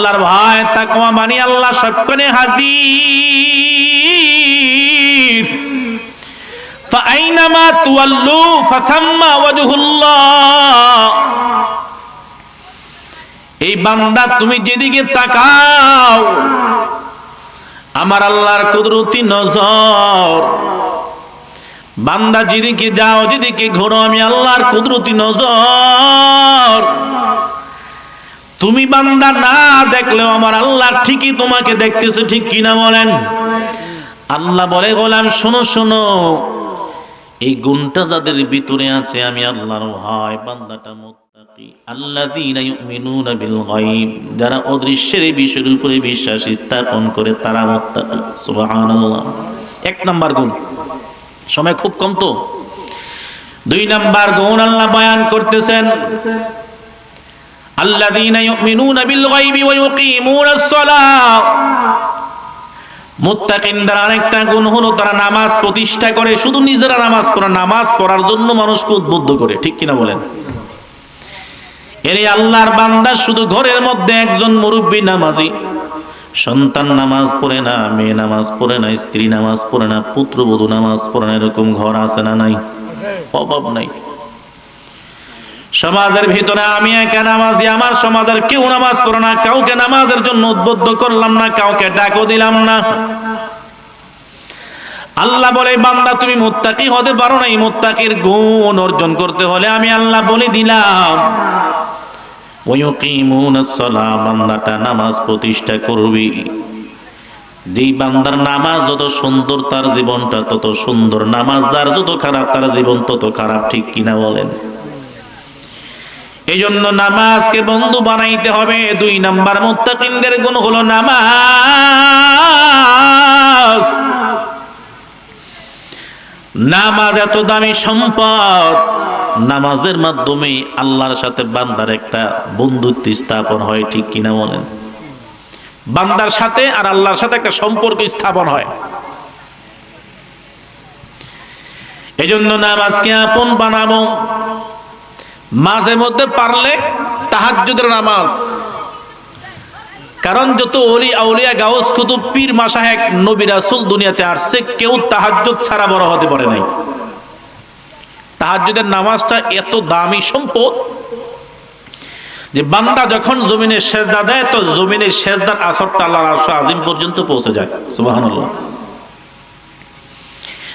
আল্লাহর ভয় তাকওয়া মানি আল্লাহ সবখানে হাজির। ফাআইনামা তুওয়াল্লু ফাথাম্মা ওয়াজহুল্লাহ। এই বান্দা তুমি যেদিকে তাকাও আমার আল্লাহর কুদরতি নজর, বান্দা যেদিকে যাও যেদিকে ঘোরো আমি আল্লাহর কুদরতি নজর। তুমি বান্দা না দেখলেও আমার আল্লাহ ঠিকই তোমাকে দেখতেছে, ঠিক কিনা বলেন? আল্লাহ বলে গোলাম শোনো শোনো, এই গুণটা যাদের ভিতরে আছে আমি আল্লাহর ভয়, বান্দাটা মুত্তাকি। আল্লাযীনা ইউমিনুনা বিল গায়ব, যারা অদৃশ্যের বিষয়ের উপরে বিশ্বাস স্থাপন করে তারা মুত্তাকি। সুবহানাল্লাহ। এক নাম্বার গুণ, সময় খুব কম তো। দুই নাম্বার গুণ আল্লাহ বয়ান করতেছেন, আল্লাযীনা ইউমিনুনা বিল গায়বি ওয়া ইউকিমুনাস সালাহ। মুত্তাকিনদের আরেকটা গুণ হলো তারা নামাজ প্রতিষ্ঠা করে, শুধু নিজেরা নামাজ পড়ে, নামাজ পড়ার জন্য মানুষকে উদ্বুদ্ধ করে, ঠিক কিনা বলেন? এরে আল্লাহর বান্দা শুধু ঘরের মধ্যে একজন মুরব্বী নামাজি, সন্তান নামাজ পড়ে না, মেয়ে নামাজ পড়ে না, স্ত্রী নামাজ পড়ে না, পুত্রবধূ নামাজ পড়ে না, এরকম ঘর আছে না নাই? অভাব নাই। সমাজের ভিতরে আমি একা নামাজি, আমার সমাজের কেউ নামাজ পড়ে না, কাউকে নামাজের জন্য উদ্বুদ্ধ করলাম না, কাউকে ডাকও দিলাম না। আল্লাহ বলে বান্দা তুমি মুত্তাকি হতে পারো না, এই মুত্তাকির গুণ অর্জন করতে হলে আমি আল্লাহ বলে দিলাম ওয়া ইউকিমুনাস সালাহ, বান্দাটা নামাজ প্রতিষ্ঠা করবি। যেই বান্দার নামাজ যত সুন্দর তার জীবনটা তত সুন্দর, নামাজ যার যত খারাপ তার জীবন তত খারাপ, ঠিক কিনা বলেন? এই জন্য নামাজকে বন্ধু বানাইতে হবে। দুই নাম্বার মুত্তাকিনদের গুণ হলো নামাজ। নামাজ এত দামি সম্পদ, নামাজের মাধ্যমে আল্লাহর সাথে বান্দার একটা বন্ধুত্ব স্থাপন হয়, ঠিক কিনা বলেন? বান্দার সাথে আর আল্লাহর সাথে একটা সম্পর্ক স্থাপন হয়। এই জন্য নামাজকে আপন বানাবো। মাঝে মধ্যে পারলে তাহাজ্জুদের নামাজ, কারণ যত ওলি আউলিয়া গাউস কুতুব পীর মাশায়েখ নবী রাসূল দুনিয়াতে আসছে, কেউ তাহাজ্জুদ ছাড়া বড় হতে পারে নাই। তাহাজ্জুদের নামাজটা এত দামি সম্পদ যে বান্দা যখন জমিনে সেজদা দেয় তো জমিনের সেজদার আসরটা আল্লাহর আরশ আজিম পর্যন্ত পৌঁছে যায়। সুবহানাল্লাহ।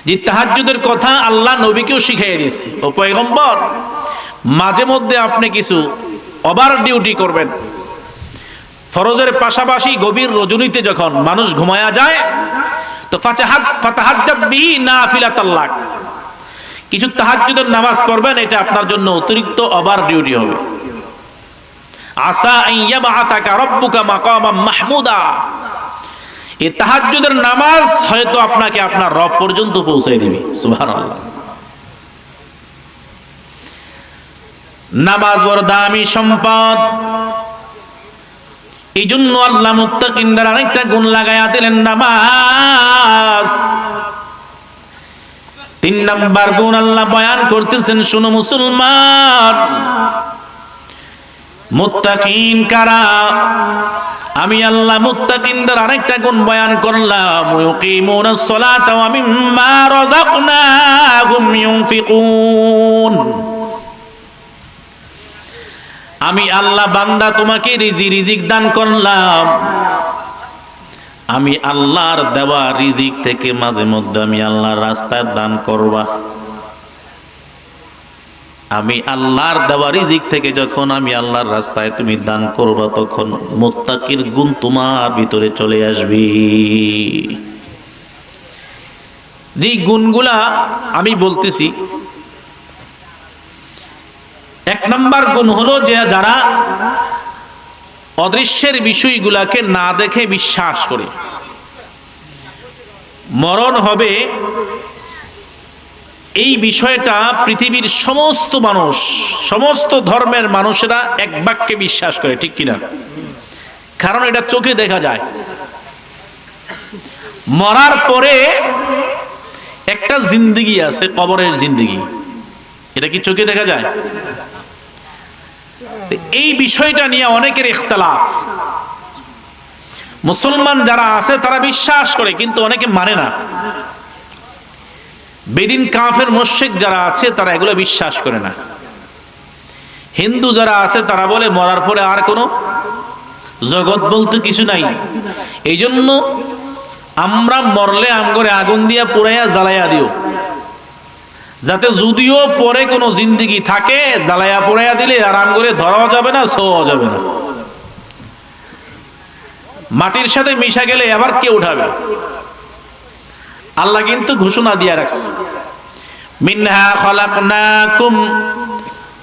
যে তাহাজ্জুদের কথা আল্লাহ নবীকেও শিখিয়ে দিয়েছে, ও পয়গম্বর মাঝে মধ্যে আপনি কিছু ওভার ডিউটি করবেন। ফরজের পাশাপাশি গভীর রজনীতে যখন মানুষ ঘুমায়া যায় তো ফাতাহাজ্জাদ বিহি নাফিলাতাল লাক, কিছু তাহাজ্জুদের নামাজ পড়বেন, এটা আপনার জন্য অতিরিক্ত ওভার ডিউটি হবে। আসা আইয়াবআতাকা রাব্বুকা মাকামান মাহমুদা, এই তাহাজ্জুদের নামাজ হয়তো আপনাকে আপনার রব পর্যন্ত পৌঁছে দিবে। সুবহানাল্লাহ। নামাজ বড় দামি সম্পদ। এই জন্য আল্লাহ মুত্তাকিনদের আরেকটা গুণ লাগায়া দিলেন, নামাজ। তিন নাম্বার গুণ আল্লাহ বয়ান করতেছেন, শুনো মুসলমান, মুত্তাকিন কারা? আমি আল্লাহ মুত্তাকিনদের আরেকটা গুণ বয়ান করলাম, ইউকিমুনাস সালাতা ওয়া মিম্মা রাযাকনাহুম ইউনফিকুন। আমি আল্লাহ বান্দা তোমাকে রিজিক দান করলাম, আমি আল্লাহর দেওয়া রিজিক থেকে মাঝে মধ্যে আমি আল্লাহর রাস্তায় দান করবা। আমি আল্লাহর দেওয়া রিজিক থেকে যখন আমি আল্লাহর রাস্তায় তুমি দান করবা তখন মুত্তাকির গুণ তোমার ভিতরে চলে আসবে। যে গুণগুলা আমি বলতেছি, এক নাম্বার গুণ হলো যে যারা অদৃশ্যের বিষয়গুলাকে না দেখে বিশ্বাস করে। মরণ হবে এই বিষয়টা পৃথিবীর সমস্ত মানুষ, সমস্ত ধর্মের মানুষেরা এক বাক্যে বিশ্বাস করে, ঠিক কিনা? কারণ এটা চোখে দেখা যায়। মরার পরে একটা জিন্দেগি আছে, কবরের জিন্দেগি। এটা কি চোখে দেখা যায়? এই বিষয়টা নিয়ে অনেকের ইখতিলাফ। মুসলমান যারা আছে তারা বিশ্বাস করে, কিন্তু অনেকে মানে না। বেদিন কাফের মুশরিক যারা আছে তারা এগুলো বিশ্বাস করে না। হিন্দু যারা আছে তারা বলে মরার পরে আর কোনো জগৎ বলতে কিছু নাই, এই জন্য আমরা মরলে আমগরে আগুন দিয়া পুরাইয়া জ্বালাইয়া দিও, যাতে যদিও পরে কোনো জিন্দেগি থাকে জ্বালাইয়া পুরাইয়া দিলে আর আমগরে ধরাও যাবে না, ছোঁয়াও যাবে না। মাটির সাথে মিশা গেলে আবার কে উঠাবে? আল্লাহ কিন্তু ঘোষণা দিয়া রাখছে, মিনহা খলাকনাকুম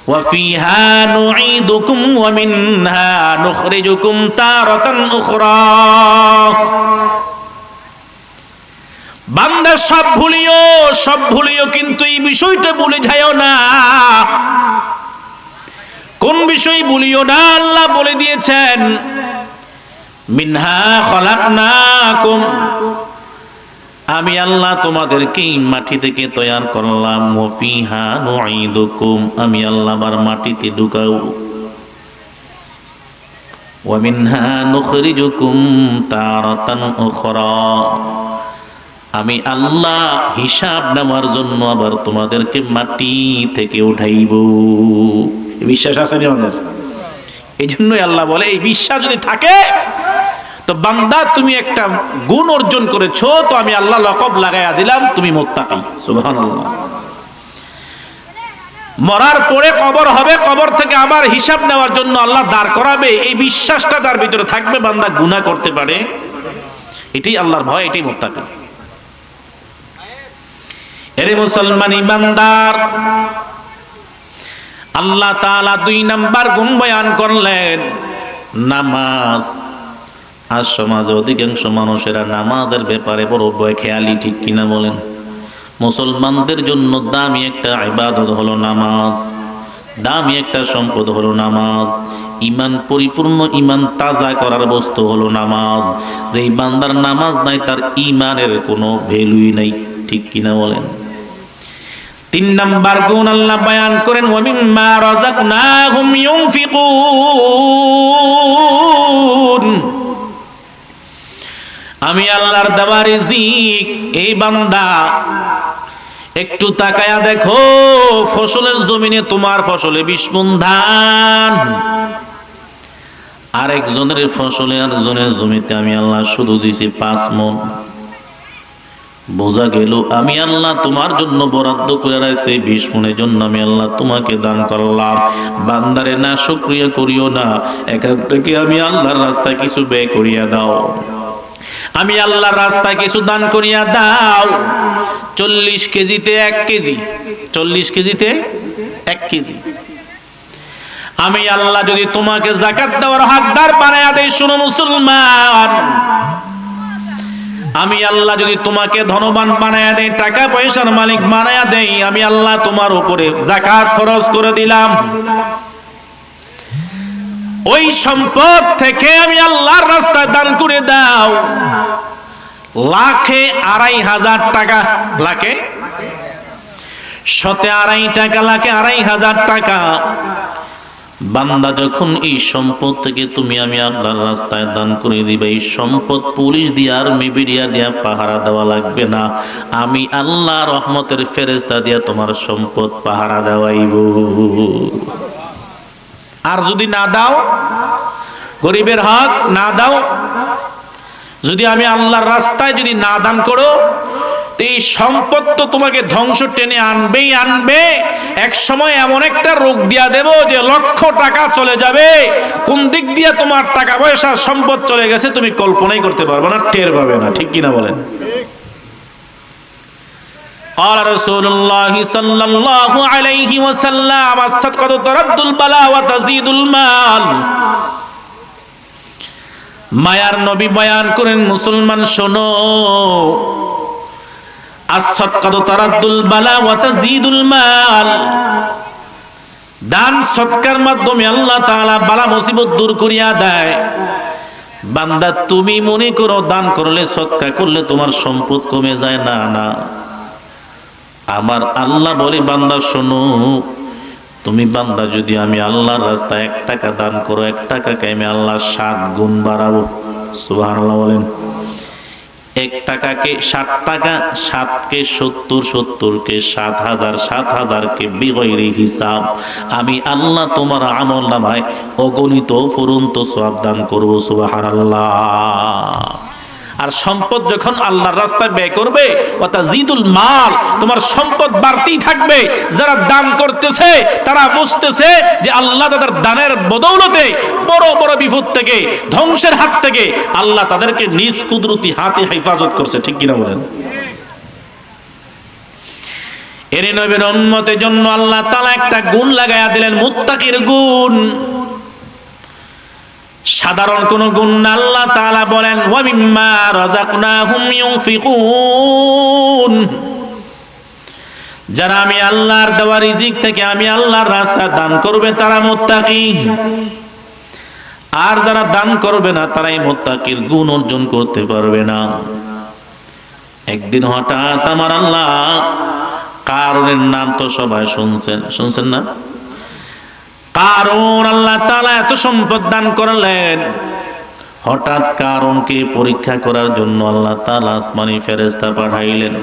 ওয়া ফিহা নুঈদুকুম ওয়া মিনহা নুখরিজুকুম তারাতান উখরা। বান্দা সব ভুলিও কিন্তু এই বিষয়টা ভুলে যায়ও না। কোন বিষয় ভুলিও না? আল্লাহ বলে দিয়েছেন, মিনহা খলাকনাকুম, আমি আল্লাহ তোমাদেরকে মাটি থেকে তৈরি করলাম, ওয়া ফিহা নুঈদুকুম, আমি আল্লাহ আবার মাটিতে ঢুকাও, ওয়া মিনহা নুখরিজুকুম তারাতান উখরা, আমি আল্লাহ হিসাব নেওয়ার জন্য আবার তোমাদেরকে মাটি থেকে উঠাইব। বিশ্বাস আছে না আমাদের? এই জন্যই আল্লাহ বলে, এই বিশ্বাস যদি থাকে তো বান্দা তুমি একটা গুণ অর্জন করেছো, তো আমি আল্লাহ লকব লাগাইয়া দিলাম, তুমি মুত্তাকি। সুবহানাল্লাহ। মরার পরে কবর হবে, কবর থেকে আবার হিসাব নেওয়ার জন্য আল্লাহ দাঁড় করাবে, এই বিশ্বাসটা তার ভিতরে থাকবে, বান্দা গুনাহ করতে পারে, এটাই আল্লাহর ভয়, এটাই মুত্তাকি। এরে মুসলমান ইমানদার, আল্লাহ তাআলা 2 নাম্বার গুণ বয়ান করলেন, নামাজ। আজ সমাজে অধিকাংশ মানুষেরা নামাজের ব্যাপারে বড় খেয়ালি, ঠিক কিনা বলেন? মুসলমানদের জন্য দামি একটা ইবাদত হলো নামাজ, দামি একটা সম্পদ হলো নামাজ, ঈমান পরিপূর্ণ, ঈমান তাজা করার বস্তু হলো নামাজ। যেই বান্দার নামাজ নাই তার ঈমানের কোনো ভ্যালুই নাই, ঠিক কিনা বলেন? 3 নাম্বার গুণ আল্লাহ বয়ান করেন, ওয়া মিম্মা রাযাকনাহুম ইউনফিকুন, আমি আল্লাহর দেওয়া রিজিক। এই বান্দা একটু তাকায়া দেখো, ফসলের জমিনে তোমার ফসলে 20 মণ ধান, আরেকজনের ফসলে আরেকজনের জমিতে আমি আল্লাহ শুধু দিছি 5 মণ। বোঝা গেল আমি আল্লাহ তোমার জন্য বরাদ্দ করে রাখছি 20 মণের জন্য আমি আল্লাহ তোমাকে দান করলাম। বান্দারে না শুকরিয়া করিও না, এখান থেকে আমি আল্লাহর রাস্তায় কিছু ব্যয় করিয়া দাও, আমি আল্লাহর রাস্তায় কিছু দান করিয়া দাও। 40 কেজিতে 1 কেজি, 40 কেজিতে 1 কেজি আমি আল্লাহ যদি তোমাকে যাকাত দেওয়ার হকদার বানায়া দেই, শুনো মুসলমান, আমি আল্লাহ যদি তোমাকে ধনবান বানায়া দেই, টাকা পয়সার মালিক বানায়া দেই, আমি আল্লাহ তোমার উপরে যাকাত ফরজ করে দিলাম। ওই সম্পদ থেকে আমি আল্লাহর রাস্তায় দান করে দাও। লাখে 2,500 টাকা, লাখে 2.5 টাকা, লাখে 2,500 টাকা। বান্দা যখন এই সম্পদ থেকে তুমি আমি আল্লাহর রাস্তায় দান করে দিবে, এই সম্পদ পুলিশ দিয়ে আর মিবিরিয়া দিয়া পাহারা দেওয়া লাগবে না, আমি আল্লাহ রহমতের ফেরেশতা দিয়া তোমার সম্পদ পাহারা দেওয়াইব। আর যদি না দাও, গরিবের হক না দাও, যদি আমি আল্লাহর রাস্তায় যদি না দান করো, এই সম্পদ তো তোমাকে ধ্বংস টেনে আনবেই আনবে। এক সময় এমন একটা রোগ দিয়া দেব যে লক্ষ টাকা চলে যাবে, কোন দিক দিয়ে তোমার টাকা পয়সা সম্পদ চলে গেছে তুমি কল্পনাই করতে পারবে না, টের পাবে না, ঠিক কিনা বলেন? قال رسول الله صلى الله عليه وسلم الصدقة ترد البلاء وتزيد المال। মায়ার নবী বয়ান করেন, মুসলমান শোনো, as-sadqatu taraddul bala wa tazidul mal, দান সৎকার মাধ্যমে আল্লাহ তাআলা বালা মুসিবত দূর করিয়া দেয়। বান্দা তুমি মনে করো দান করলে, সৎকা করলে তোমার সম্পদ কমে যায়, না না, আমার আল্লাহ বলে বান্দা শোনো, তুমি বান্দা যদি আমি আল্লাহর রাস্তায় 1 টাকা দান করো, 1 টাকাকে আমি আল্লাহ 7 গুণ বাড়াবো। সুবহানাল্লাহ বলেন। 1 টাকাকে 60 টাকা, 7 কে 70, 70 কে 7000, 7000 কে বিগয়রি হিসাব আমি আল্লাহ তোমার আমলনামায় অগণিত ফুরন্ত সওয়াব দান করব। সুবহানাল্লাহ। আর সম্পদ যখন আল্লাহর রাস্তায় ব্যয় করবে, ওয়াতাজিদুল মাল, তোমার সম্পদ বাড়তেই থাকবে। যারা দান করতেছে তারা বুঝতেছে যে আল্লাহ তাদের দানের বদৌলতে বড় বড় বিপদ থেকে, ধ্বংসের হাত থেকে আল্লাহ তাদেরকে নিজ কুদরতি হাতে হেফাজত করছে। ঠিক কিনা বলেন? এর নবীর উম্মতের জন্য আল্লাহ তাআলা একটা গুণ লাগায়া দিলেন, মুত্তাকির গুণ। সাধারণ কোন গুণ না। আল্লাহ তাআলা বলেন, ওয়া মিম্মা রাযাকনাহুম ইউনফিকুন, যারা আমি আল্লাহর দেওয়া রিজিক থেকে আমি আল্লাহর রাস্তায় দান করবে তারা মুত্তাকি। আর যারা দান করবে না তারা এই মুত্তাকির গুণ অর্জন করতে পারবে না। একদিন হঠাৎ আমার আল্লাহ, কারুনের নাম তো সবাই শুনছেন না? কারুন, আল্লাহ তাআলা এত সম্পদ দান করলেন। হঠাৎ কারুনকে পরীক্ষা করার জন্য আল্লাহ তাআলা আসমানি ফেরেশতা পাঠাইলেন।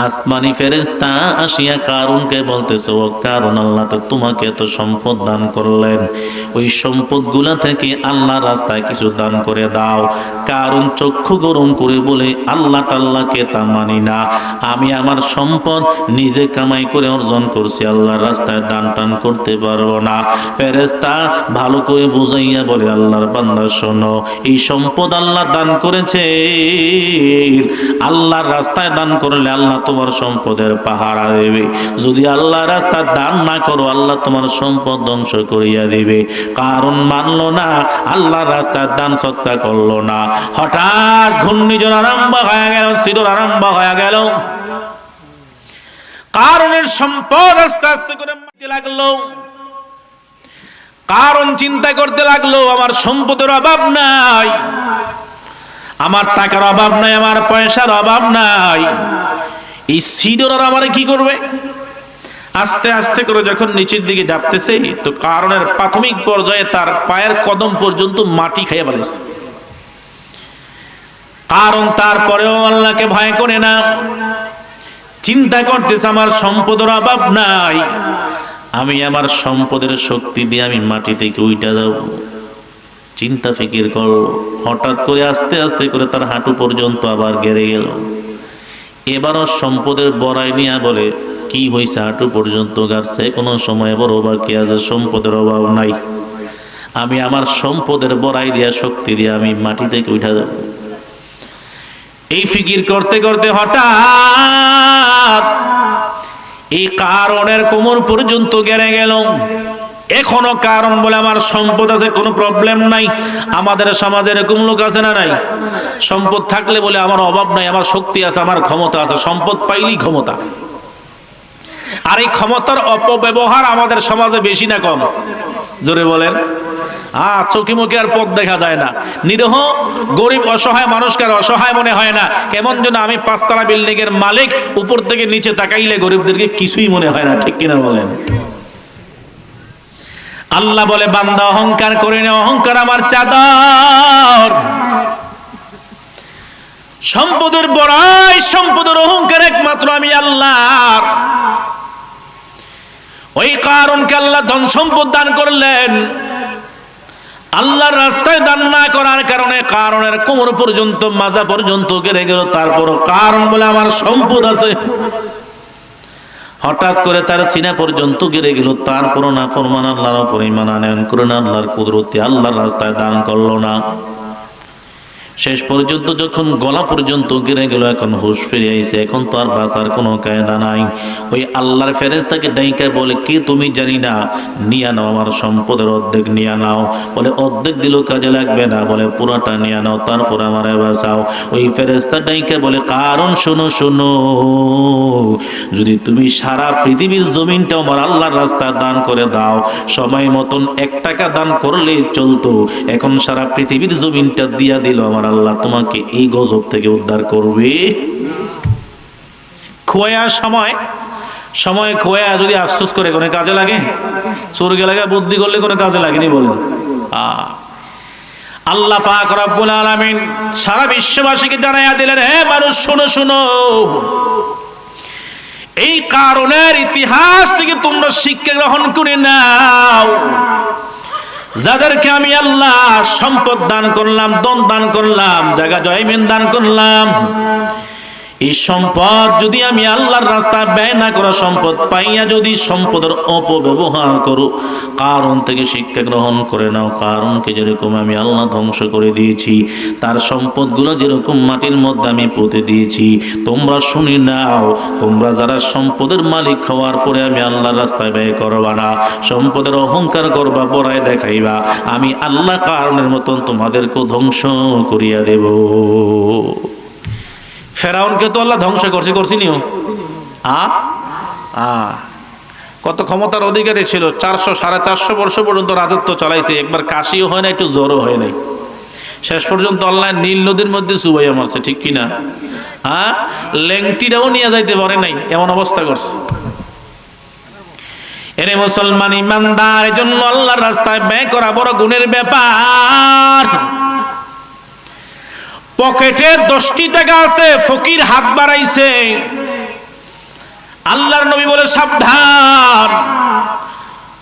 আসমানি ফেরেশতা আসিয়া কারুনকে বলতেছে, ও কারুন, আল্লাহ তো তোমাকে এত সম্পদ দান করলেন, ওই সম্পদগুলা থেকে আল্লাহর রাস্তায় কিছু দান করে দাও। কারুন চক্ষু গরম করে বলে, আল্লাহ তাআলাকে তা মানি না, আমি আমার সম্পদ নিজে কামাই করে অর্জন করছি, আল্লাহর রাস্তায় দান টান করতে পারবো না। ফেরেশতা ভালো করে বুঝাইয়া বলে, আল্লাহর বান্দা শোনো, এই সম্পদ আল্লাহ দান করেছে, আল্লাহর রাস্তায় দান করলে আল্লাহ তোমার সম্পদের পাহারা দেবে। যদি আল্লাহর রাস্তায় দান না করো আল্লাহ তোমার সম্পদ ধ্বংস করিয়া দিবে। কারণ মানলো না, আল্লাহর রাস্তায় দান সৎকার করলো না। হঠাৎ ঘূর্ণিঝড় আরম্ভ হয়ে গেল, সিডর আরম্ভ হয়ে গেল। কারণের সম্পদ আস্তে আস্তে করে মারতে লাগলো। কারণ চিন্তা করতে লাগলো, আমার সম্পদের অভাব নাই, আমার টাকার অভাব নাই, আমার পয়সার অভাব নাই, এই সিডর আমারে কি করবে? আস্তে আস্তে করে যখন নিচের দিকে যাপতেছে তো কারণের প্রাথমিক পর্যায়ে তার পায়ের কদম পর্যন্ত মাটি খাইয়া ফেলেছে। কারণ তারপরেও আল্লাহকে ভয় করে না, চিন্তা করতেছে আমার সম্পদের অভাব নাই, আমি আমার সম্পদের শক্তি দিয়ে আমি মাটি থেকে উইঠা যাব। চিন্তা ফিকির করল। হঠাৎ করে আস্তে আস্তে করে তার হাঁটু পর্যন্ত আবার গেড়ে গেল। এবারও সম্পদের বড়াই নিয়ে বলে, কি হয়েছে হাঁটু পর্যন্ত গাড়ছে, কোনো সময় বড় বাকি আছে, সম্পদের অভাব নাই, আমি আমার সম্পদের বড়াই দিয়া শক্তি দিয়ে আমি মাটি থেকে উঠা যাব। এই ফিকির করতে করতে হঠাৎ এই কারণের কোমর পর্যন্ত গেড়ে গেল। এখনো কারণ বলে আমার সম্পদ আছে, কোনো প্রবলেম নাই। আমাদের সমাজে এরকম লোক আছে না নাই? সম্পদ থাকলে বলে আমার অভাব নাই, আমার শক্তি আছে, আমার ক্ষমতা আছে। সম্পদ পাইলেই ক্ষমতা। আর এই ক্ষমতার অপব্যবহার আমাদের সমাজে বেশি না কম? জোরে বলেন। চোখে মুখে আর পথ দেখা যায় না। নিরহ গরিব অসহায় মানুষকে আর অসহায় মনে হয় না। কেমন যেন আমি 5 তলা বিল্ডিং এর মালিক, উপর থেকে নিচে তাকাইলে গরিবদেরকে কিছুই মনে হয় না। ঠিক কিনা বলেন? আল্লাহ বলে, বান্দা অহংকার করে না, অহংকার আমার চাদর। সম্পদের বড়াই, সম্পদের অহংকার একমাত্র আমি আল্লাহর। ওই কারণকে আল্লাহ ধন সম্পদ দান করলেন, আল্লাহর রাস্তায় দান না করার কারণে কারণের কোমর পর্যন্ত, মাজা পর্যন্ত গেড়ে গেল। তারপরও কারণ বলে আমার সম্পদ আছে। হঠাৎ করে তার সিনা পর্যন্ত গেড়ে গেল। তারপরও না ফরমান আল্লাহর উপর ঈমান আনয়ন করে না, আল্লাহর কুদরতে আল্লাহর রাস্তায় দান করলো না। শেষ পর্যন্ত যখন গলা পর্যন্ত গেড়ে গেল, এখন হুঁশ ফিরে আইছে, এখন তো আর বাঁচার কোনো কায়দা নাই। ওই আল্লাহর ফেরেশতাকে ডাইকা বলে, কি তুমি জানি না, নিয়ে নাও আমার সম্পদের অর্ধেক নিয়ে নাও। বলে অর্ধেক দিলেও কাজে লাগবে না, বলে পুরাটা নিয়ে নাও, তারপর আমারে বাঁচাও। ওই ফেরেশতা ডাইকা বলে, কারণ শোনো শোনো, যদি তুমি সারা পৃথিবীর জমিনটা আমার আল্লাহর রাস্তায় দান করে দাও, সময় মতন 1 টাকা দান করলে চলতো, এখন সারা পৃথিবীর জমিনটা দিয়া দিল আমার আল্লাহ, তোমাকে এই গজব থেকে উদ্ধার করবে। খোয়া সময় খোয়া যদি আফসোস করে কোনো কাজে লাগে? চোরকে লাগা বুদ্ধি করলে কোনো কাজে লাগেনি বলেন। আল্লাহ পাক রব্বুল আলামিন সারা বিশ্ববাসীকে জানাইয়া দিলেন, হে মানুষ শোনো শোনো, এই কারণের ইতিহাস থেকে তোমরা শিক্ষা গ্রহণ করে নাও। যাদেরকে আমি আল্লাহ সম্পদ দান করলাম, ধন দান করলাম, জায়গা জয়মিন দান করলাম, এই সম্পদ যদি আমি আল্লাহর রাস্তায় ব্যয় না করা সম্পদ পাইয়া যদি সম্পদের অপব্যবহার করো, কারণ থেকে শিক্ষা গ্রহণ করে নাও। কারণকে যেরকম আমি আল্লাহ ধ্বংস করে দিয়েছি, তার সম্পদগুলো যেরকম মাটির মধ্যে আমি পুঁতে দিয়েছি, তোমরা শুনি নাও। তোমরা যারা সম্পদের মালিক হওয়ার পরে আমি আল্লাহর রাস্তায় ব্যয় করবা না, সম্পদের অহংকার করবা, বড়াই দেখাইবা, আমি আল্লাহ কারণের মতন তোমাদেরকে ধ্বংস করিয়া দেব। ফেরাউনকে তো আল্লাহ ধ্বংস করছি নিও। কত ক্ষমতার অধিকারী ছিল, 400-450 বর্ষ পর্যন্ত রাজত্ব চালাইছে, একবার কাশিও হয় না, একটু জ্বরও হয় নাই। শেষ পর্যন্ত আল্লাহ নীল নদীর মধ্যে চুবাইয়া মারছে, ঠিক কিনা? ল্যাংটিটাও নিয়ে যাইতে পারে নাই, এমন অবস্থা করছে। এরে মুসলমান ইমানদার, এজন্য আল্লাহর রাস্তায় ব্যয় করা বড় গুণের ব্যাপার। পকেটে 10টি টাকা আছে, ফকির হাত বাড়াইছে, আল্লাহর নবী বলে সাবধান,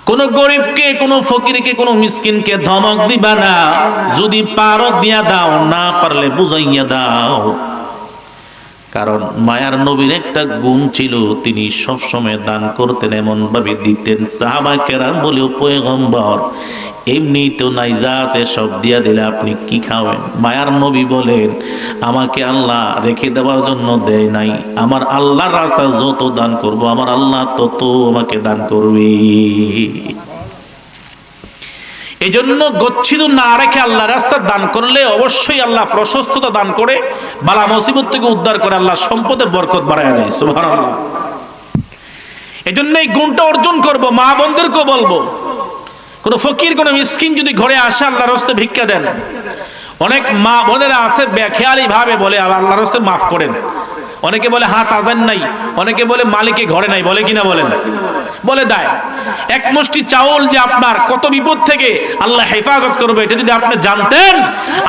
কোন গরিবকে, কোন ফকিরকে, কোন মিসকিনকে ধমক দিবা না। যদি পারো দিয়া দাও, না পারলে বুঝাইয়া দাও। কারণ মায়ার নবীর একটা গুণ ছিল, তিনি সবসময় দান করতেন, এমন ভাবে দিতেন সাহাবা কেরাম বলেও পয়গম্বর এমনি তো নাই, যা আছে সব দিয়া দিলে আপনি কি খাবেন? মায়ার নবী বলেন, আমাকে আল্লাহ রেখে দেওয়ার জন্য দেয় নাই, আমার আল্লাহর রাস্তা যত দান করব, আমার আল্লাহ তত আমাকে দান করবে। এই জন্য গচ্ছিত না রেখে আল্লাহ রাস্তা দান করলে অবশ্যই আল্লাহ প্রশস্ততা দান করে, বালা মুসিবত থেকে উদ্ধার করে, আল্লাহ সম্পদে বরকত বাড়ায় দেয়। সুবহানাল্লাহ। এই জন্য এই গুণটা অর্জন করব, মা বোনদেরকেও বলবো, কোন ফকির, কোন মিসকিন যদি ঘরে আসে, আল্লাহর রাস্তায় ভিক্ষা দেন। অনেক মা বোনেরা আছে বেখেয়ালি ভাবে বলে আল্লাহর রাস্তায় মাফ করেন, অনেকে বলে হাত আজান নাই, অনেকে বলে মালিকে ঘরে নাই, বলে কিনা বলেন? বলে দেয়। এক মুষ্টি চাউল যে আপনার কত বিপদ থেকে আল্লাহ হেফাজত করবে, এটা যদি আপনি জানতেন।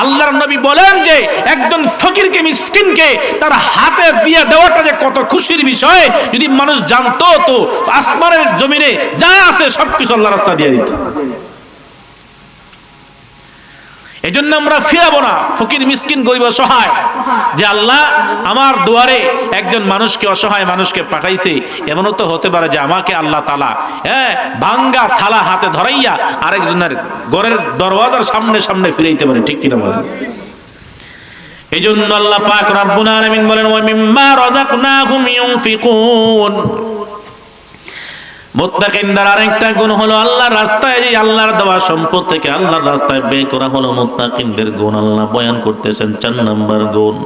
আল্লাহর নবী বলেন যে একজন ফকিরকে, মিসকিনকে তার হাতে দিয়ে দেওয়াটা যে কত খুশির বিষয়, যদি মানুষ জানতো তো আসমানের জমিনে যা আছে সবকিছু আল্লাহর রাস্তায় দিয়ে দিত। এই জন্য আমরা ফিরাবো না ফকির, মিসকিন, গরিব, অসহায়, যে আল্লাহ আমার দুয়ারে একজন মানুষকে, অসহায় মানুষকে পাঠাইছে। এমনও তো হতে পারে যে আমাকে আল্লাহ তাআলা ভাঙ্গা থালা হাতে ধরাইয়া আরেকজনের ঘরের দরওয়াজার সামনে সামনে ফিরাইতে পারে, ঠিক কিনা বলেন? এই জন্য আল্লাহ পাক রব্বুল আলামিন বলেন, ওয়া মিম্মা রাযাকনাহুম ইউনফিকুন। মুত্তাকিনদের আরেকটা গুণ হলো আল্লাহর রাস্তায়, যে আল্লাহর দেওয়া সম্পদ থেকে আল্লাহর রাস্তায় ব্যয় করা হলো মুত্তাকিনদের গুণ। আল্লাহ বয়ান করতেছেন 4 নম্বর গুণ,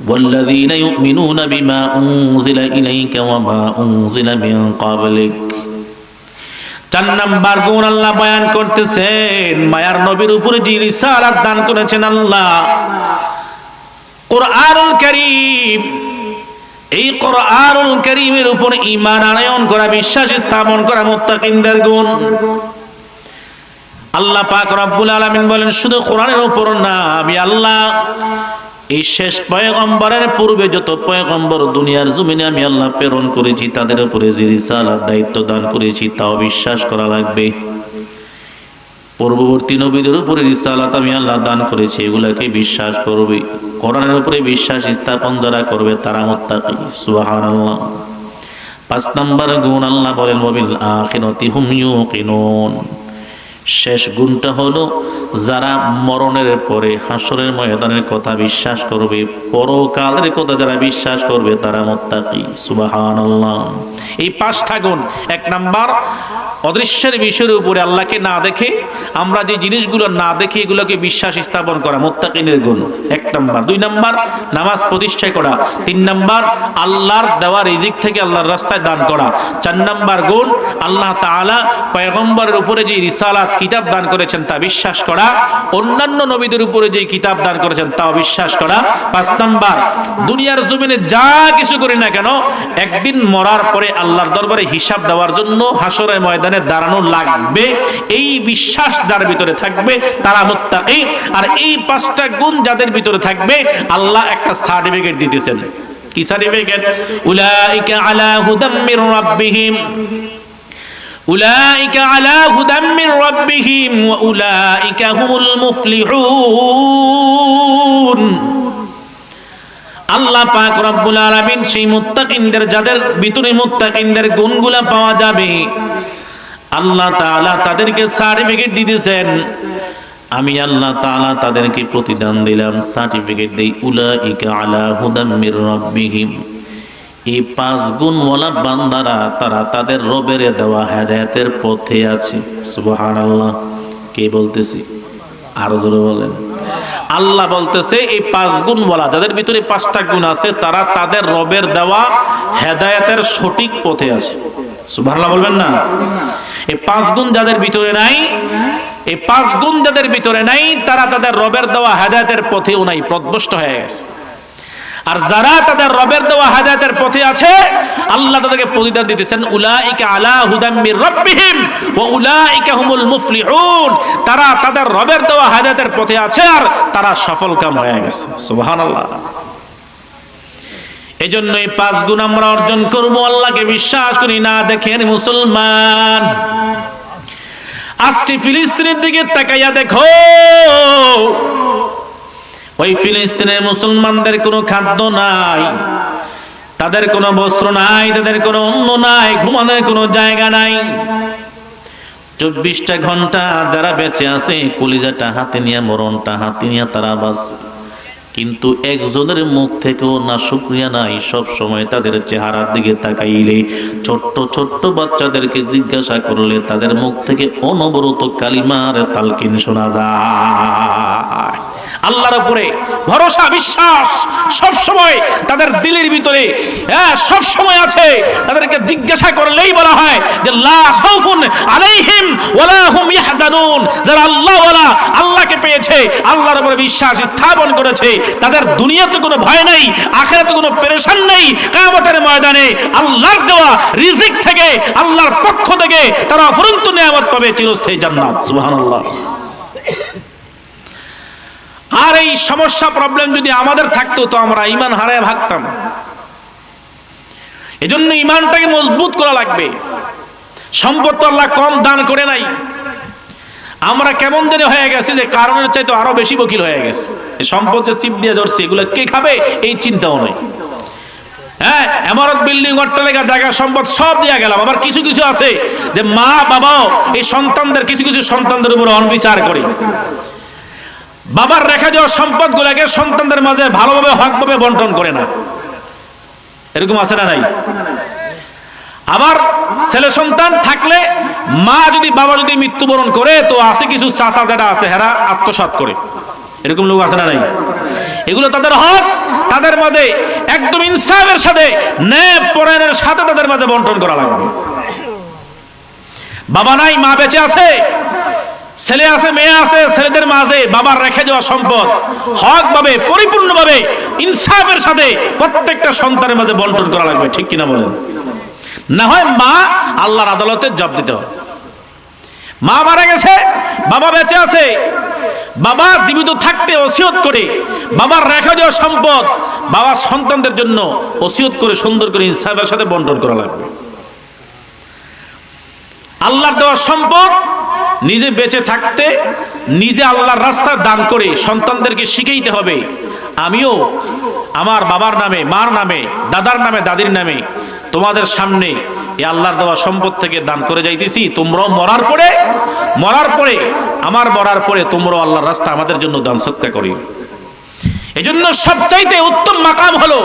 ওয়াল্লাযীনা ইউমিনুনা বিমা উনজিলা ইলাইকা ওয়া মা উনজিলা মিন ক্বাবলিক। 4 নম্বর গুণ আল্লাহ বয়ান করতেছেন, মায়ার নবীর উপরে যে রিসালাত দান করেছেন আল্লাহ, কুরআনুল কারীম, এই কুরআনুল কারীমের উপর ঈমান আনয়ন করা, বিশ্বাস স্থাপন করা মুত্তাকিনদের গুণ। আল্লাহ পাক রব্বুল আলামিন বলেন, শুধু কোরআনের উপর না, আমি আল্লাহ এই শেষ পয়গম্বরের পূর্বে যত পয়গম্বর দুনিয়ার জমিনে আমি আল্লাহ প্রেরণ করেছি, তাদের উপরে যে রিসালাত দায়িত্ব দান করেছি তাও বিশ্বাস করা লাগবে। পূর্ববর্তী নবীদের উপরে রিসালাত আমি আল্লাহ দান করেছি, এগুলাকে বিশ্বাস করবে। কোরআনের উপরে বিশ্বাস স্থাপন যারা করবে তারা মুত্তাকি। সুবহানাল্লাহ। 5 নম্বর গুণ আল্লাহ বলেন, ওয়াবিল আখিরাতি হুম ইউকিনুন। শেষ গুণটা হলো যারা মরণের পরে হাসরের ময়দানের কথা বিশ্বাস করবে, পরকালের কথা যারা বিশ্বাস করবে তারা মুত্তাকি। সুবহানাল্লাহ। এই 5টা গুণ। 1 নাম্বার, অদৃশ্যের বিষয়ের উপরে আল্লাহকে না দেখে, আমরা যে জিনিসগুলো না দেখে এগুলোকে বিশ্বাস স্থাপন করা মুত্তাকিনের গুণ 1 নাম্বার। 2 নাম্বার, নামাজ প্রতিষ্ঠা করা। 3 নাম্বার, আল্লাহর দেওয়া রিজিক থেকে আল্লাহর রাস্তায় দান করা। 4 নাম্বার গুণ, আল্লাহ তাআলা পয়গম্বরের উপরে যে রিসালাত কিতাব দান করেছেন তা বিশ্বাস করা, অন্যান্য নবীদের উপরে যে কিতাব দান করেছেন তাও বিশ্বাস করা। 5 নাম্বার, দুনিয়ার জমিনে যা কিছু করি না কেন একদিন মরার পরে আল্লাহর দরবারে হিসাব দেওয়ার জন্য হাসরের ময়দানে দাঁড়ানো লাগবে, এই বিশ্বাস যার ভিতরে থাকবে তারা মুত্তাকি। আর এই 5টা গুণ যাদের ভিতরে থাকবে আল্লাহ একটা সার্টিফিকেট দিতেছেন। কি সার্টিফিকেট? উলাইকা আলা হুদাম মির রাব্বিহিম, উলাইকা আলা হুদাম মির রাব্বিহিম ওয়া উলাইকা হুমুল মুফলিহুন। আল্লাহ পাক রব্বুল আলামিন সেই মুত্তাকিনদের, যাদের ভিতরে মুত্তাকিনদের গুণগুলা পাওয়া যাবে, আল্লাহ তাআলা তাদেরকে সার্টিফিকেট দিতেছেন। আমি আল্লাহ তাআলা তাদেরকে প্রতিদান দিলাম, সার্টিফিকেট দেই, উলাইকা আলা হুদাম মির রাব্বিহিম। এই 5 গুণওয়ালা বান্দারা তারা তাদের রবের দেওয়া হেদায়েতের পথে আছে। সুবহানাল্লাহ। কে বলতেছি? আরো জোরে বলেন। আল্লাহ বলতেছে এই 5 গুণওয়ালা, যাদের ভিতরে 5টা গুণ আছে, তারা তাদের রবের দেওয়া হেদায়েতের সঠিক পথে আছে। সুবহানাল্লাহ বলবেন না? এই 5 গুণ যাদের ভিতরে নাই, এই 5 গুণ যাদের ভিতরে নাই, তারা তাদের রবের দেওয়া হেদায়েতের পথেও নাই, পথভ্রষ্ট হয়ে গেছে। আর যারা তাদের রবের দেওয়া হেদায়েতের পথে আছে, আল্লাহ তাদেরকে প্রতিদান দিতেছেন, উলাইকা আলা হুদাম মির রাব্বিহিম ওয়া উলাইকা হুমুল মুফলিহুন। তারা তাদের রবের দেওয়া হেদায়েতের পথে আছে আর তারা সফলকাম হয়ে গেছে। সুবহানাল্লাহ। এজন্য এই 5 গুণ আমরা অর্জন করব, আল্লাহকে বিশ্বাস করি না। দেখেন মুসলমান, আজকে ফিলিস্তিনের দিকে তাকাইয়া দেখো, ওই ফিলিস্তিনের মুসলমানদের কোনো খাদ্য নাই, তাদের কোনো বস্ত্র নাই, তাদের কোনো অন্ন নাই, ঘুমানোর কোনো জায়গা নাই। 24টা ঘন্টা যারা বেঁচে আছে, কলিজাটা হাতে নিয়ে, মরণটা হাতে নিয়ে তারা বাঁচে। কিন্তু একজনের মুখ থেকেও না শুকরিয়া নাই। সব সময় তাদের চেহারার দিকে তাকাইলে, ছোট্ট ছোট্ট বাচ্চাদেরকে জিজ্ঞাসা করলে তাদের মুখ থেকে অনবরত কালিমার তালকিন শোনা যায়। আল্লাহর উপরে ভরসা, বিশ্বাস সব সময় তাদের দিলের ভিতরে সব সময় আছে। তাদেরকে জিজ্ঞাসা করলেই বলা হয় যে লা খাউফুন আলাইহিম ওয়ালা হুম ইয়াহজানুন। যারা আল্লাহওয়ালা, আল্লাহকে পেয়েছে, আল্লাহর উপরে বিশ্বাস স্থাপন করেছে, তাদের দুনিয়াতে কোনো ভয় নেই, আখিরাতে কোনো পেরেশান নেই। কিয়ামতের ময়দানে আল্লাহর দেওয়া রিজিক থেকে, আল্লাহর পক্ষ থেকে তারা অফুরন্ত নিয়ামত পাবে, চিরস্থায়ী জান্নাত। সুবহানাল্লাহ। আর এই সমস্যা, প্রবলেম যদি আমাদের থাকতো তো আমরা ঈমান হারায় ভাগতাম। এজন্য ঈমানটাকে মজবুত করা লাগবে। সম্পদ তো আল্লাহ কম দান করে নাই। আমরা কেমন জানি হয়ে গেছে যে কারণের চাইতে আরো বেশি বকিল হয়ে গেছে। এই সম্পদ যে চিপ দিয়ে ধরছে, এগুলো কে খাবে এই চিন্তাও নেই। হ্যাঁ, এমারত, বিল্ডিং, অট্টালিকা, জায়গা, সম্পদ সব দিয়ে গেলাম। আবার কিছু কিছু আছে যে মা বাবাও এই সন্তানদের, কিছু কিছু সন্তানদের উপর অনবিচার করে। বাবার রেখে যাওয়া সম্পদ গুলাকে সন্তানদের মাঝে ভালোভাবে হকভাবে বন্টন করে না। এরকম আছে না নাই? আবার ছেলে সন্তান থাকলে মা যদি, বাবা যদি মৃত্যুবরণ করে, তো আছে কিছু চাচা যেটা আছে হেরা আত্মসাৎ করে। এরকম লোক আছে না নাই? এগুলো তাদের হক, তাদের মাঝে একদম ইনসাফের সাথে, ন্যায় পরায়ণের সাথে তাদের মাঝে বন্টন করা লাগবে। বাবা নাই, মা বেঁচে আছে, ছেলে আছে, মেয়ে আছে, ছেলেদের মাঝে বাবার রেখে যাওয়া সম্পদ হক ভাবে, পরিপূর্ণভাবে, ইনসাফের সাথে প্রত্যেকটা সন্তানের মাঝে বন্টন করা লাগবে। ঠিক কিনা বলেন? না হয় মা আল্লাহর আদালতে জবাব দিতে হবে। মা মারা গেছে, বাবা বেঁচে আছে, বাবা জীবিত থাকতে ওসিয়ত করে বাবার রেখে যাওয়া সম্পদ বাবা সন্তানদের জন্য ওসিয়ত করে সুন্দর করে ইনসাফের সাথে বন্টন করা লাগবে। আল্লাহর দেওয়া সম্পদ নিজে বেঁচে থাকতে, নিজে আল্লাহর রাস্তা দান করে সন্তানদেরকে শিখাইতে হবে, আমিও আমার বাবার নামে, মার নামে, দাদার নামে, দাদির নামে তোমাদের সামনে এই আল্লাহর দেওয়া সম্পদ থেকে দান করে যাইতেছি। তোমরাও মরার পরে আমার মরার পরে তোমরাও আল্লাহর রাস্তা আমাদের জন্য দান সৎকার করি। এজন্য সবচাইতে উত্তম মাকাম হলো,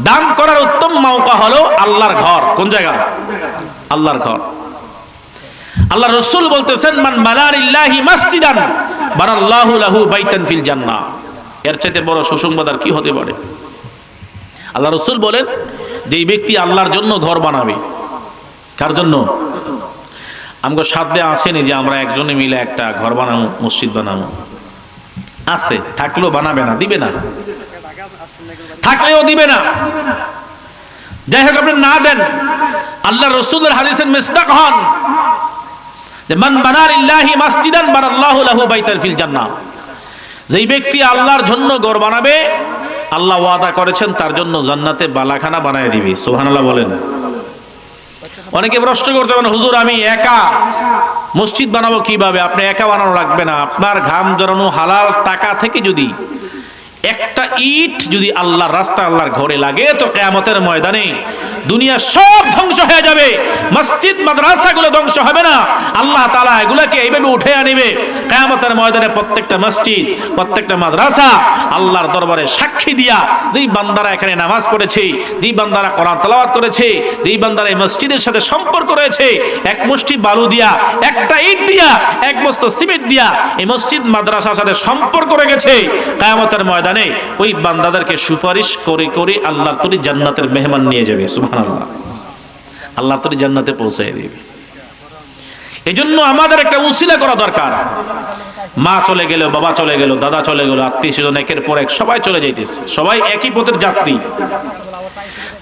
দান করার উত্তম মওকা হলো আল্লাহর ঘর। কোন জায়গা? আল্লাহর ঘর। আল্লাহ রাসূল বলতেছেন, মান বানালিল্লাহি মাসজিদান বানাল্লাহু লাহু বাইতান ফিল জান্নাহ। এর চাইতে বড় সুসংবাদ আর কি হতে পারে? আল্লাহ রাসূল বলেন, যে ব্যক্তি আল্লাহর জন্য ঘর বানাবে, কার জন্য? আমগো সাধ্যে আসেনি যে আমরা একজনে মিলে একটা ঘর বানাবো, মসজিদ বানাবো। আছে, থাকলেও বানাবে না, দিবে না, থাকলেও দিবে না। যাই হোক, আপনি না দেন, আল্লাহ রসুলের হাদিসের মিসদাক হন যে মান বানা লিল্লাহি মাসজিদান বানাল্লাহু লাহু বাইতান ফিল জান্নাহ। যেই ব্যক্তি আল্লাহর জন্য ঘর বানাবে, আল্লাহ ওয়াদা করেছেন তার জন্য জান্নাতে বালাখানা বানায় দিবে। সুবহানাল্লাহ বলেন। অনেকে প্রশ্ন করতে পারেন, হুজুর আমি একা মসজিদ বানাবো কিভাবে? আপনি একা বানানো লাগবে না। আপনার ঘাম জড়ানো হালাল টাকা থেকে যদি একটা ইট যদি আল্লাহর রাস্তা, আল্লাহর ঘরে লাগে, তো কিয়ামতের ময়দানে দুনিয়া সব ধ্বংস হয়ে যাবে, মসজিদ মাদ্রাসাগুলো ধ্বংস হবে না। আল্লাহ তাআলা এগুলোকে এইভাবে উঠে আনবে, কিয়ামতের ময়দানে প্রত্যেকটা মসজিদ, প্রত্যেকটা মাদ্রাসা আল্লাহর দরবারে সাক্ষী দিয়া, যেই বান্দারা এখানে নামাজ পড়েছে, যেই বান্দারা কোরআন তেলাওয়াত করেছে, যেই বান্দারা এই মসজিদের সাথে সম্পর্ক রয়েছে, এক মুষ্টি বালু দিয়া, একটা ইট দিয়া, এক বস্তা সিমেন্ট দিয়া এই মসজিদ মাদ্রাসার সাথে সম্পর্ক রেখেছে, কিয়ামতের ময়দানে ওই বান্দাদেরকে সুপারিশ করে করে আল্লাহর তৈরি জান্নাতের মেহমান নিয়ে যাবে। সুবহানাল্লাহ, আল্লাহর তৈরি জান্নাতে পৌঁছায় দিবে। এজন্য আমাদের একটা উসিলা করা দরকার। মা চলে গেল, বাবা চলে গেল, দাদা চলে গেল, আত্মীয় স্বজন একের পর এক সবাই চলে যাইতেছে, সবাই একই পথের যাত্রী।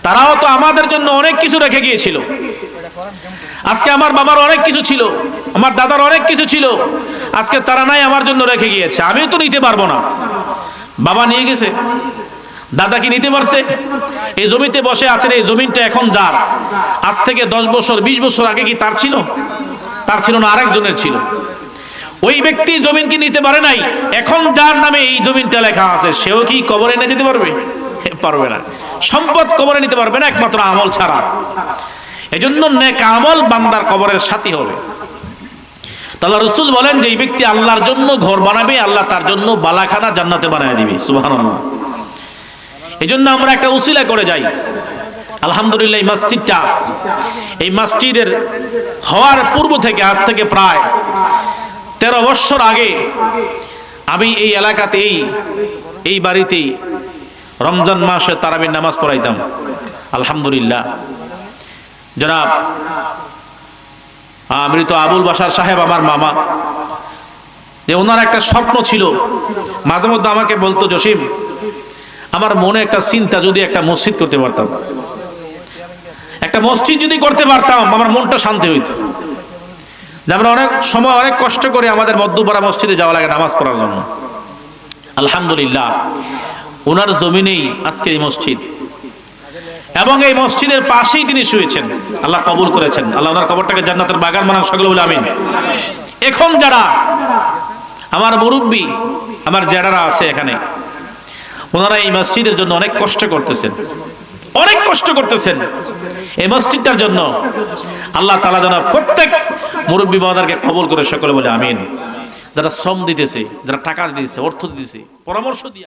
তারাও তো আমাদের জন্য অনেক কিছু রেখে গিয়েছিল। আজকে আমার বাবার অনেক কিছু ছিল, আমার দাদার অনেক কিছু ছিল, আজকে তারা নাই, আমার জন্য রেখে গিয়েছে। আমিও তো নিতে পারবো না। বাবা নিয়ে গেছে, দাদা কি নিতে পারছে? এই জমিতে বসে আছেন, এই জমিনটা এখন যার। আজ থেকে 10 বছর 20 বছর আগে কি তার ছিল? তার ছিল না, আরেকজনের ছিল। ওই ব্যক্তি জমিন কি নিতে পারে নাই? এখন যার নামে এই জমিনটা লেখা আছে, সেও কি কবরে নিয়ে যেতে পারবে? পারবে না। সম্পদ কবরে নিতে পারবে না একমাত্র আমল ছাড়া। এজন্য নেক আমল বান্দার কবরের সাথী হবে। আল্লাহ রাসূল বলেন যে এই ব্যক্তি আল্লাহর জন্য ঘর বানাবে, আল্লাহ তার জন্য বালাখানা জান্নাতে বানায় দিবে। সুবহানাল্লাহ। এজন্য আমরা একটা উসিলা করে যাই। আলহামদুলিল্লাহ, এই মসজিদটা, এই মসজিদের হওয়ার পূর্ব থেকে, আজ থেকে প্রায় 13 বছর আগে আমি এই এলাকাতেই, এই বাড়িতেই রমজান মাসে তারাবির নামাজ পড়াইতাম। আলহামদুলিল্লাহ, জনাব মৃত আবুল বাশার সাহেব, আমার মামা, যে ওনার একটা স্বপ্ন ছিল, মাঝে মধ্যে আমাকে বলতো, জসিম আমার মনে একটা চিন্তা, যদি একটা মসজিদ করতে পারতাম, একটা মসজিদ যদি করতে পারতাম, আমার মনটা শান্তি হইত। যে আমরা অনেক সময় অনেক কষ্ট করে আমাদের মধ্যপাড়া মসজিদে যাওয়া লাগে নামাজ পড়ার জন্য। আলহামদুলিল্লাহ, ওনার জমিনেই আজকে এই মসজিদ, এবং এই মসজিদের পাশেই তিনি শুয়েছেন। আল্লাহ কবুল করেছেন। আল্লাহ ওনার কবরটাকে জান্নাতের বাগান বানান, সকলে বলে আমিন। এখন যারা আমার মুরব্বী, আমার জেঠারা আছে এখানে, ওনারা এই মসজিদের জন্য অনেক কষ্ট করতেছেন, অনেক কষ্ট করতেছেন এই মসজিদটার জন্য। আল্লাহ তাআলা যেন প্রত্যেক মুরব্বী বাবাদেরকে কবুল করে, সকলে বলে আমিন। যারা শ্রম দিতেছে, যারা টাকা দিতেছে, অর্থ দিতেছে, পরামর্শ দিয়ে